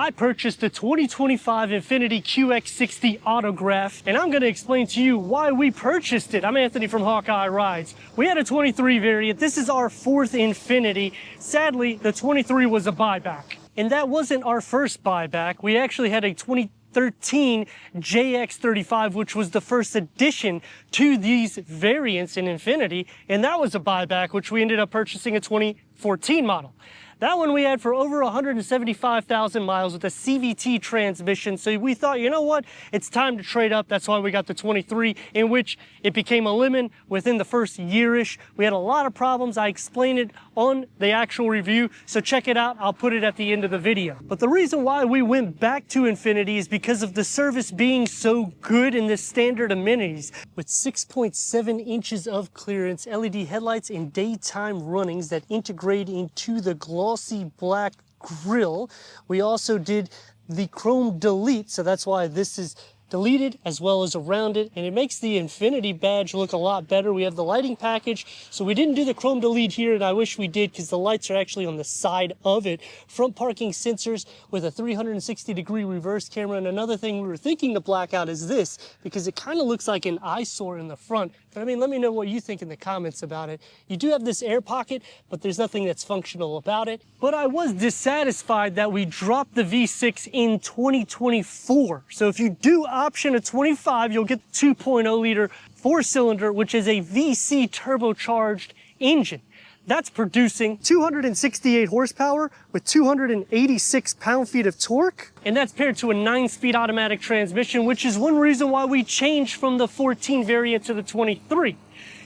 I purchased a 2025 Infiniti QX60 Autograph, and I'm going to explain to you why we purchased it. I'm Anthony from Hawkeye Rides. We had a 23 variant. This is our fourth Infiniti. Sadly, the 23 was a buyback. And that wasn't our first buyback. We actually had a 2013 JX35, which was the first addition to these variants in Infiniti, and that was a buyback, which we ended up purchasing a 2014 model. That one we had for over 175,000 miles with a CVT transmission. So we thought, you know what? It's time to trade up. That's why we got the 23, in which it became a lemon within the first year-ish. We had a lot of problems. I explained it on the actual review, so check it out. I'll put it at the end of the video. But the reason why we went back to Infiniti is because of the service being so good in the standard amenities. With 6.7 inches of clearance, LED headlights, and daytime runnings that integrate into the glossy black grille. We also did the chrome delete, so that's why this is deleted as well as around it, and it makes the Infiniti badge look a lot better. We have the lighting package, so we didn't do the chrome delete here, and I wish we did because the lights are actually on the side of it. Front parking sensors with a 360-degree reverse camera, and another thing we were thinking to black out is this, because it kind of looks like an eyesore in the front. But I mean, let me know what you think in the comments about it. You do have this air pocket, but there's nothing that's functional about it. But I was dissatisfied that we dropped the V6 in 2024. So if you do option a 25, you'll get the 2.0 liter four-cylinder, which is a VC turbocharged engine. That's producing 268 horsepower with 286 pound-feet of torque. And that's paired to a 9-speed automatic transmission, which is one reason why we changed from the 14 variant to the 23.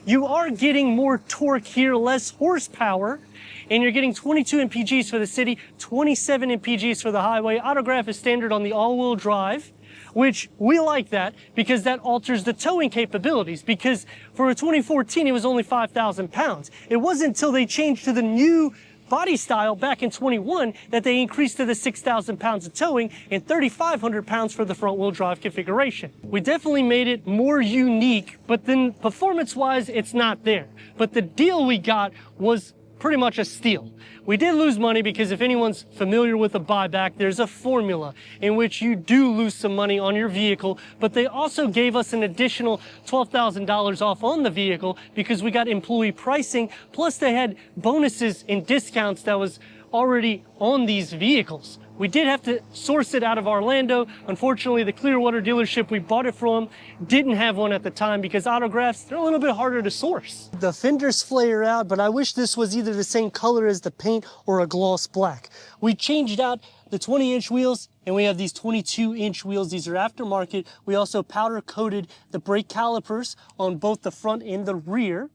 You are getting more torque here, less horsepower, and you're getting 22 mpgs for the city, 27 mpgs for the highway. Autograph is standard on the all-wheel drive, which we like that because that alters the towing capabilities, because for a 2014 it was only 5,000 pounds. It wasn't until they changed to the new body style back in 21 that they increased to the 6,000 pounds of towing and 3,500 pounds for the front wheel drive configuration. We definitely made it more unique, but then performance wise it's not there. But the deal we got was pretty much a steal. We did lose money because if anyone's familiar with a buyback, there's a formula in which you do lose some money on your vehicle, but they also gave us an additional $12,000 off on the vehicle because we got employee pricing, plus they had bonuses and discounts that was already on these vehicles. We did have to source it out of Orlando. Unfortunately, the Clearwater dealership we bought it from didn't have one at the time because autographs, they're a little bit harder to source. The fenders flare out, but I wish this was either the same color as the paint or a gloss black. We changed out the 20-inch wheels, and we have these 22-inch wheels. These are aftermarket. We also powder coated the brake calipers on both the front and the rear.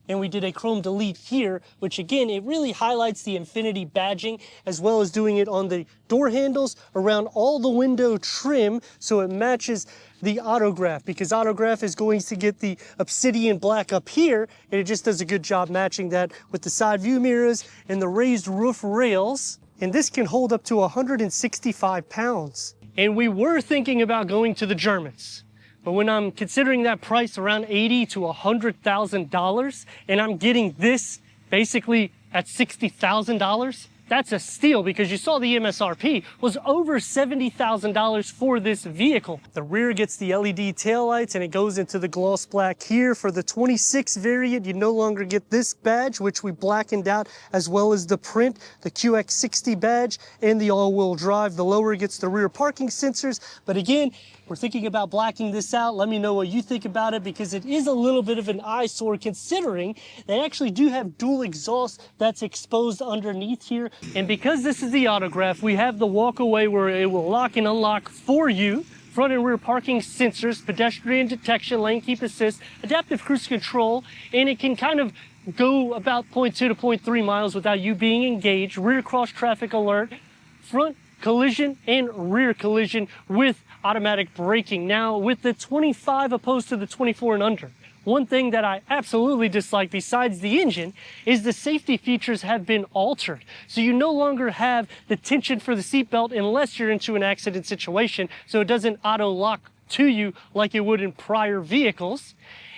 And we did a chrome delete here, which again, it really highlights the Infiniti badging, as well as doing it on the door handles, around all the window trim, so it matches the Autograph, because Autograph is going to get the obsidian black up here, and it just does a good job matching that with the side view mirrors and the raised roof rails. And this can hold up to 165 pounds. And we were thinking about going to the Germans. But when I'm considering that price around $80,000 to $100,000, and I'm getting this basically at $60,000, that's a steal because you saw the MSRP was over $70,000 for this vehicle. The rear gets the LED taillights and it goes into the gloss black here. For the 26 variant, you no longer get this badge, which we blackened out, as well as the print, the QX60 badge, and the all-wheel drive. The lower gets the rear parking sensors. But again, we're thinking about blacking this out. Let me know what you think about it because it is a little bit of an eyesore considering they actually do have dual exhaust that's exposed underneath here. And because this is the Autograph, we have the walkaway where it will lock and unlock for you. Front and rear parking sensors, pedestrian detection, lane keep assist, adaptive cruise control, and it can kind of go about 0.2 to 0.3 miles without you being engaged. Rear cross traffic alert, front collision and rear collision with automatic braking. Now with the 25 opposed to the 24 and under, one thing that I absolutely dislike besides the engine is the safety features have been altered. So you no longer have the tension for the seatbelt unless you're into an accident situation, so it doesn't auto lock to you like it would in prior vehicles.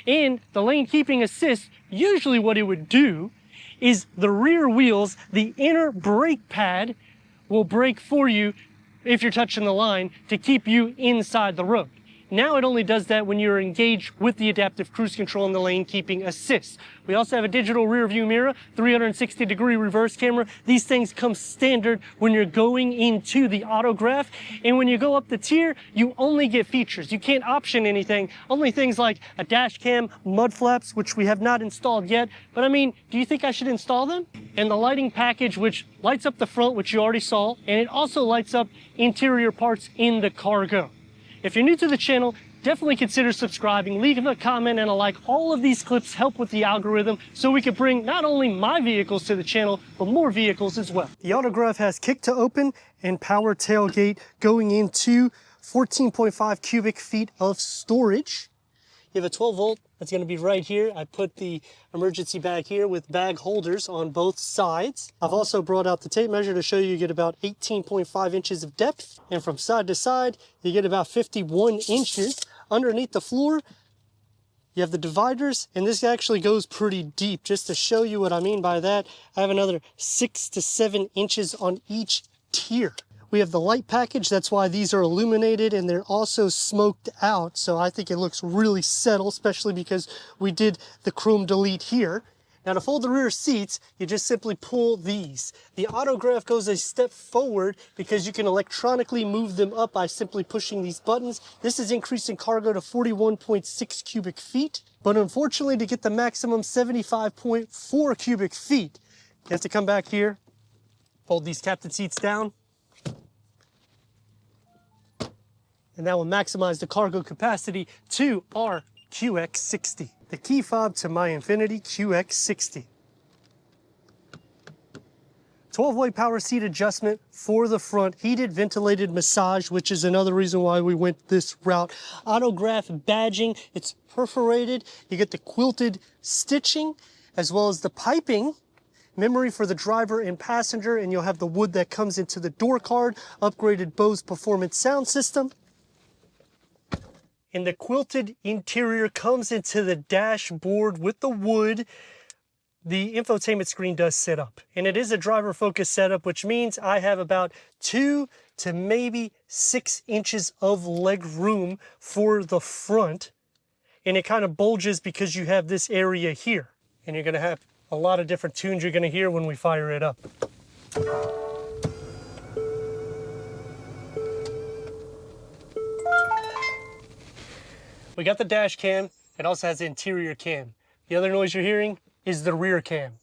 And the lane keeping assist, usually what it would do is the rear wheels, the inner brake pad will brake for you if you're touching the line, to keep you inside the road. Now it only does that when you're engaged with the adaptive cruise control and the lane keeping assist. We also have a digital rear view mirror, 360-degree reverse camera. These things come standard when you're going into the Autograph. And when you go up the tier, you only get features. You can't option anything, only things like a dash cam, mud flaps, which we have not installed yet. But I mean, do you think I should install them? And the lighting package, which lights up the front, which you already saw, and it also lights up interior parts in the cargo. If you're new to the channel, definitely consider subscribing, leave a comment and a like. All of these clips help with the algorithm so we can bring not only my vehicles to the channel, but more vehicles as well. The Autograph has kick to open and power tailgate going into 14.5 cubic feet of storage. You have a 12 volt that's going to be right here. I put the emergency bag here with bag holders on both sides. I've also brought out the tape measure to show you get about 18.5 inches of depth. And from side to side, you get about 51 inches. Underneath the floor, you have the dividers, and this actually goes pretty deep. Just to show you what I mean by that, I have another 6 to 7 inches on each tier. We have the light package, that's why these are illuminated, and they're also smoked out, so I think it looks really settled, especially because we did the chrome delete here. Now to fold the rear seats, you just simply pull these. The Autograph goes a step forward because you can electronically move them up by simply pushing these buttons. This is increasing cargo to 41.6 cubic feet, but unfortunately to get the maximum 75.4 cubic feet, you have to come back here, fold these captain seats down, and that will maximize the cargo capacity to our QX60, the key fob to my Infiniti QX60. 12-way power seat adjustment for the front, heated ventilated massage, which is another reason why we went this route. Autograph badging, it's perforated. You get the quilted stitching as well as the piping. Memory for the driver and passenger, and you'll have the wood that comes into the door card, upgraded Bose performance sound system. And the quilted interior comes into the dashboard with the wood. The infotainment screen does sit up, and it is a driver focused setup, which means I have about 2 to maybe 6 inches of leg room for the front. And it kind of bulges because you have this area here, and you're going to have a lot of different tunes you're going to hear when we fire it up. We got the dash cam. It also has the interior cam. The other noise you're hearing is the rear cam.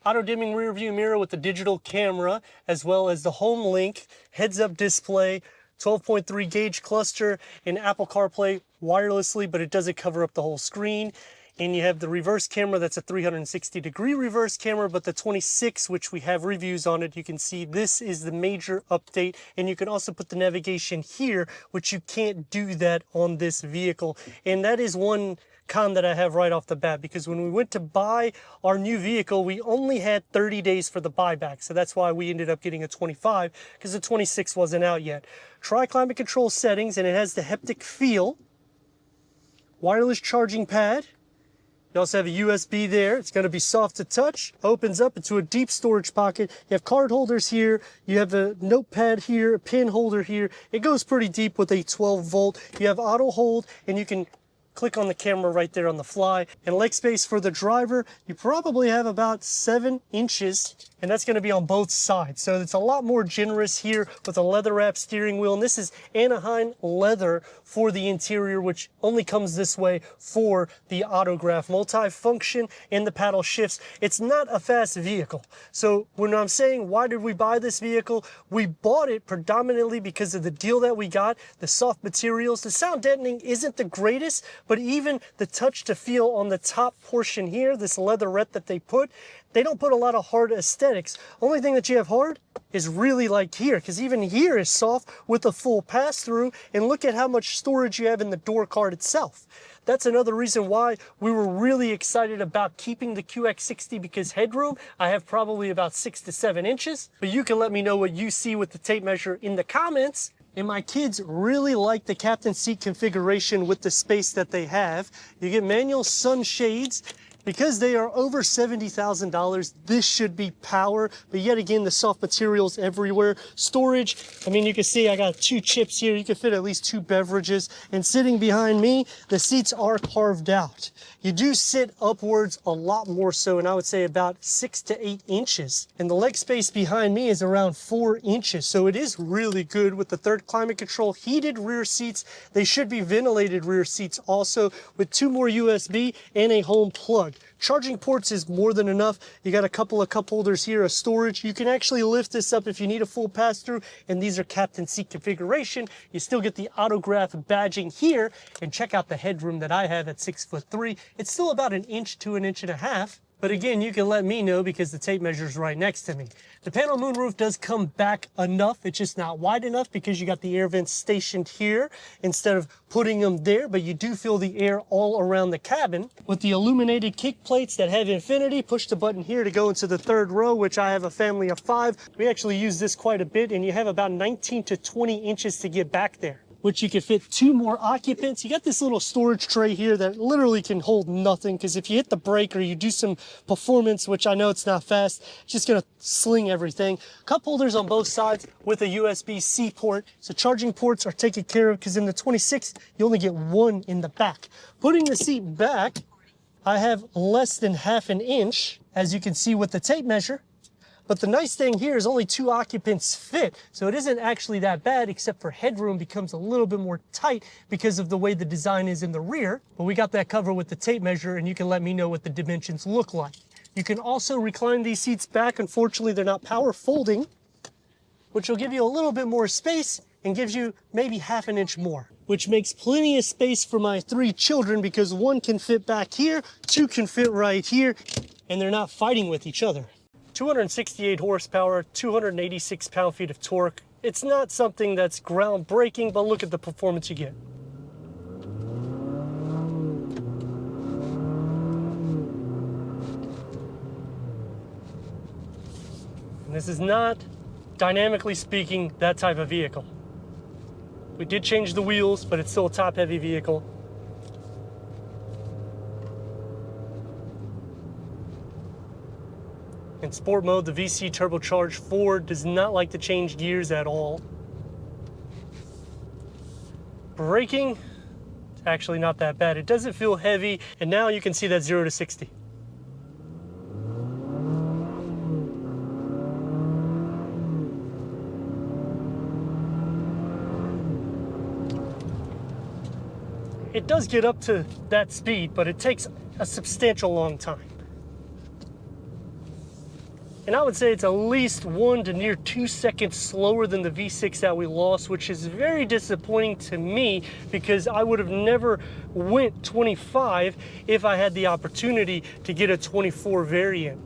Auto dimming rear view mirror with the digital camera, as well as the home link, heads up display, 12.3 gauge cluster, and Apple CarPlay wirelessly, but it doesn't cover up the whole screen. And you have the reverse camera, that's a 360-degree reverse camera, but the 26, which we have reviews on it, you can see this is the major update. And you can also put the navigation here, which you can't do that on this vehicle. And that is one con that I have right off the bat, because when we went to buy our new vehicle, we only had 30 days for the buyback. So that's why we ended up getting a 25, because the 26 wasn't out yet. Tri-climate control settings, and it has the haptic feel. Wireless charging pad. You also have a USB there. It's going to be soft to touch. Opens up into a deep storage pocket. You have card holders here. You have a notepad here, a pin holder here. It goes pretty deep with a 12 volt. You have auto hold, and you can click on the camera right there on the fly. And leg space for the driver, you probably have about 7 inches, and that's going to be on both sides. So it's a lot more generous here with a leather wrap steering wheel. And this is Anaheim leather for the interior, which only comes this way for the Autograph. Multi-function and the paddle shifts. It's not a fast vehicle. So when I'm saying why did we buy this vehicle, we bought it predominantly because of the deal that we got, the soft materials. The sound deadening isn't the greatest, but even the touch to feel on the top portion here, this leatherette that they don't put a lot of hard aesthetics. Only thing that you have hard is really like here, because even here is soft with a full pass-through, and look at how much storage you have in the door card itself. That's another reason why we were really excited about keeping the QX60, because headroom, I have probably about 6 to 7 inches, but you can let me know what you see with the tape measure in the comments. And my kids really like the captain seat configuration with the space that they have. You get manual sun shades. Because they are over $70,000, this should be power, but yet again, the soft materials everywhere. Storage, I mean, you can see I got 2 chips here. You can fit at least 2 beverages. And sitting behind me, the seats are carved out. You do sit upwards a lot more so, and I would say about 6 to 8 inches. And the leg space behind me is around 4 inches. So it is really good with the third climate control, heated rear seats. They should be ventilated rear seats also, with 2 more USB and a home plug. Charging ports is more than enough. You got a couple of cup holders here of storage. You can actually lift this up if you need a full pass-through, and these are captain seat configuration. You still get the Autograph badging here, and check out the headroom that I have at 6'3". It's still about 1 inch to 1.5 inches. But again, you can let me know because the tape measure is right next to me. The panel moonroof does come back enough. It's just not wide enough because you got the air vents stationed here instead of putting them there, but you do feel the air all around the cabin. With the illuminated kick plates that have Infiniti, push the button here to go into the 3rd row, which I have a family of 5. We actually use this quite a bit, and you have about 19 to 20 inches to get back there, which you could fit 2 more occupants. You got this little storage tray here that literally can hold nothing, because if you hit the brake or you do some performance, which I know it's not fast, it's just gonna sling everything. Cup holders on both sides with a USB-C port. So charging ports are taken care of, because in the 26, you only get 1 in the back. Putting the seat back, I have less than 1/2 inch, as you can see with the tape measure. But the nice thing here is only 2 occupants fit, so it isn't actually that bad, except for headroom becomes a little bit more tight because of the way the design is in the rear. But we got that covered with the tape measure, and you can let me know what the dimensions look like. You can also recline these seats back. Unfortunately, they're not power folding, which will give you a little bit more space and gives you maybe 1/2 inch more, which makes plenty of space for my 3 children, because 1 can fit back here, 2 can fit right here, and they're not fighting with each other. 268 horsepower, 286 pound-feet of torque. It's not something that's groundbreaking, but look at the performance you get. And this is not, dynamically speaking, that type of vehicle. We did change the wheels, but it's still a top-heavy vehicle. In sport mode, the VC turbocharged Ford does not like to change gears at all. Braking, it's actually not that bad. It doesn't feel heavy, and now you can see that 0 to 60. It does get up to that speed, but it takes a substantial long time. And I would say it's at least 1 to near 2 seconds slower than the V6 that we lost, which is very disappointing to me, because I would have never went 25 if I had the opportunity to get a 24 variant.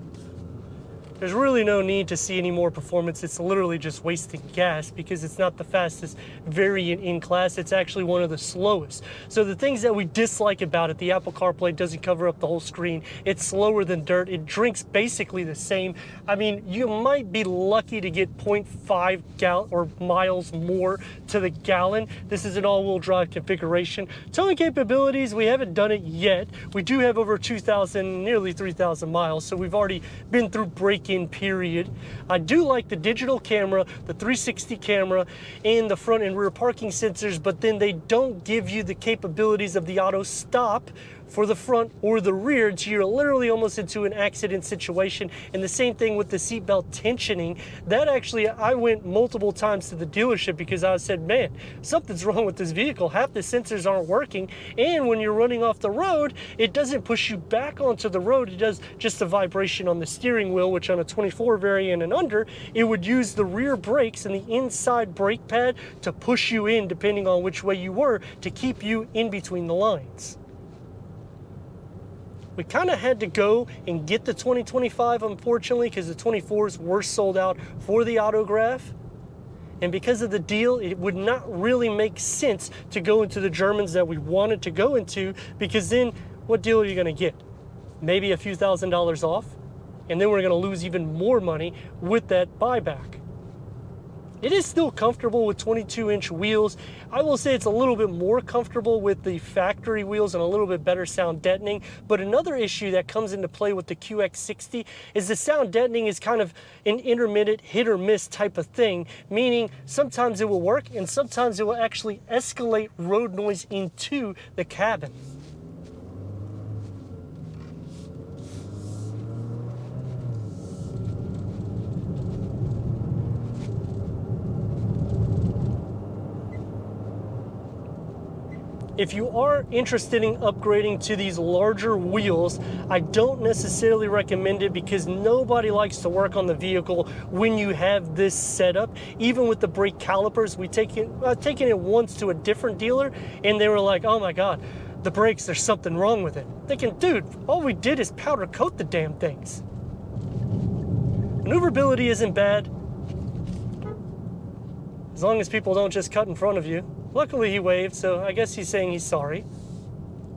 There's really no need to see any more performance. It's literally just wasting gas, because it's not the fastest variant in class. It's actually one of the slowest. So the things that we dislike about it, the Apple CarPlay doesn't cover up the whole screen. It's slower than dirt. It drinks basically the same. I mean, you might be lucky to get 0.5 miles more to the gallon. This is an all-wheel drive configuration. Towing capabilities, we haven't done it yet. We do have over 2,000, nearly 3,000 miles, so we've already been through break-in period. I do like the digital camera, the 360 camera, and the front and rear parking sensors, but then they don't give you the capabilities of the auto stop for the front or the rear, so you're literally almost into an accident situation. And the same thing with the seatbelt tensioning. That actually, I went multiple times to the dealership because I said, man, something's wrong with this vehicle. Half the sensors aren't working, and when you're running off the road, it doesn't push you back onto the road. It does just a vibration on the steering wheel, which on a 24 variant and under, it would use the rear brakes and the inside brake pad to push you in, depending on which way you were, to keep you in between the lines. We kind of had to go and get the 2025, unfortunately, because the 24s were sold out for the Autograph. And because of the deal, it would not really make sense to go into the Germans that we wanted to go into, because then what deal are you going to get? Maybe a few $1,000s off, and then we're going to lose even more money with that buyback. It is still comfortable with 22-inch wheels. I will say it's a little bit more comfortable with the factory wheels and a little bit better sound deadening. But another issue that comes into play with the QX60 is the sound deadening is kind of an intermittent hit or miss type of thing, meaning sometimes it will work and sometimes it will actually escalate road noise into the cabin. If you are interested in upgrading to these larger wheels, I don't necessarily recommend it because nobody likes to work on the vehicle when you have this setup. Even with the brake calipers, I've taken it once to a different dealer and they were like, oh my God, the brakes, there's something wrong with it. Thinking, dude, all we did is powder coat the damn things. Maneuverability isn't bad, as long as people don't just cut in front of you. Luckily he waved, so I guess he's saying he's sorry.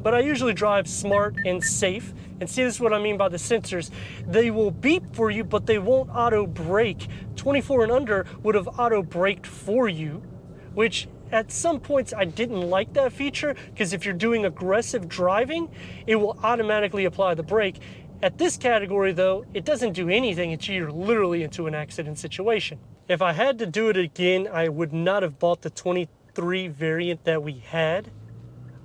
But I usually drive smart and safe. And see, this is what I mean by the sensors. They will beep for you, but they won't auto brake. 24 and under would have auto braked for you, which at some points I didn't like that feature, because if you're doing aggressive driving, it will automatically apply the brake. At this category though, it doesn't do anything until you're literally into an accident situation. If I had to do it again, I would not have bought the 23 variant that we had,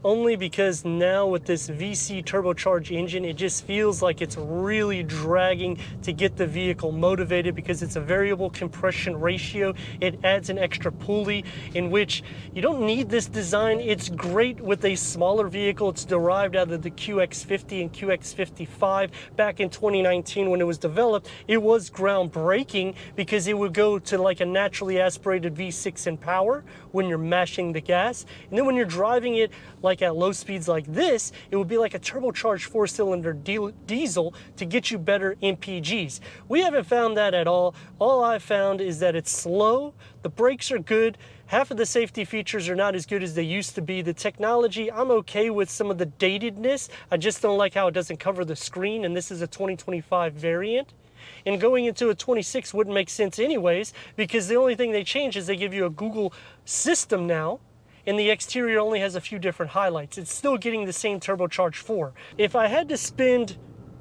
only because now with this VC turbocharged engine, it just feels like it's really dragging to get the vehicle motivated because it's a variable compression ratio. It adds an extra pulley in which you don't need this design. It's great with a smaller vehicle. It's derived out of the QX50 and QX55 back in 2019 when it was developed. It was groundbreaking because it would go to like a naturally aspirated V6 in power when you're mashing the gas. And then when you're driving it like at low speeds like this, it would be like a turbocharged 4-cylinder diesel to get you better MPGs. We haven't found that at all. All I've found is that it's slow, the brakes are good, half of the safety features are not as good as they used to be. The technology, I'm okay with some of the datedness. I just don't like how it doesn't cover the screen, and this is a 2025 variant. And going into a 26 wouldn't make sense anyways, because the only thing they change is they give you a Google system now, and the exterior only has a few different highlights. It's still getting the same turbocharged 4. If I had to spend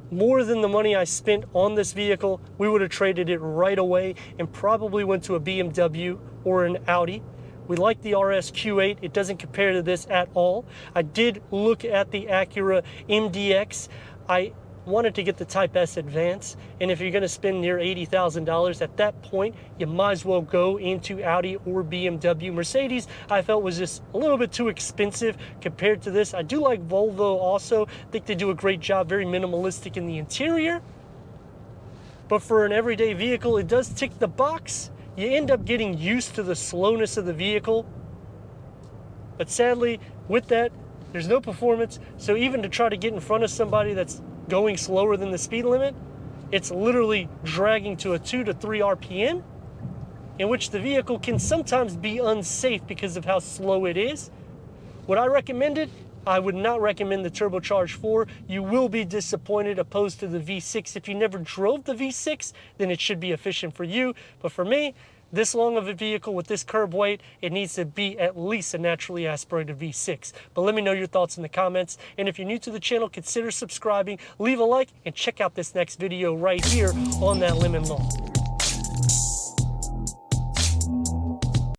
more than the money I spent on this vehicle, we would have traded it right away and probably went to a BMW or an Audi. We like the RS Q8. It doesn't compare to this at all. I did look at the Acura MDX. I wanted to get the Type S Advance, and if you're going to spend near $80,000 at that point, you might as well go into Audi or BMW. Mercedes I felt was just a little bit too expensive compared to this. I do like Volvo also. I think they do a great job, very minimalistic in the interior, but for an everyday vehicle it does tick the box. You end up getting used to the slowness of the vehicle, but sadly with that there's no performance. So even to try to get in front of somebody that's going slower than the speed limit, it's literally dragging to a 2 to 3 RPM, in which the vehicle can sometimes be unsafe because of how slow it is. Would I recommend it? I would not recommend the turbocharged 4. You will be disappointed opposed to the V6. If you never drove the V6, then it should be efficient for you. But for me, this long of a vehicle with this curb weight, it needs to be at least a naturally aspirated V6. But let me know your thoughts in the comments. And if you're new to the channel, consider subscribing, leave a like, and check out this next video right here on that lemon lawn.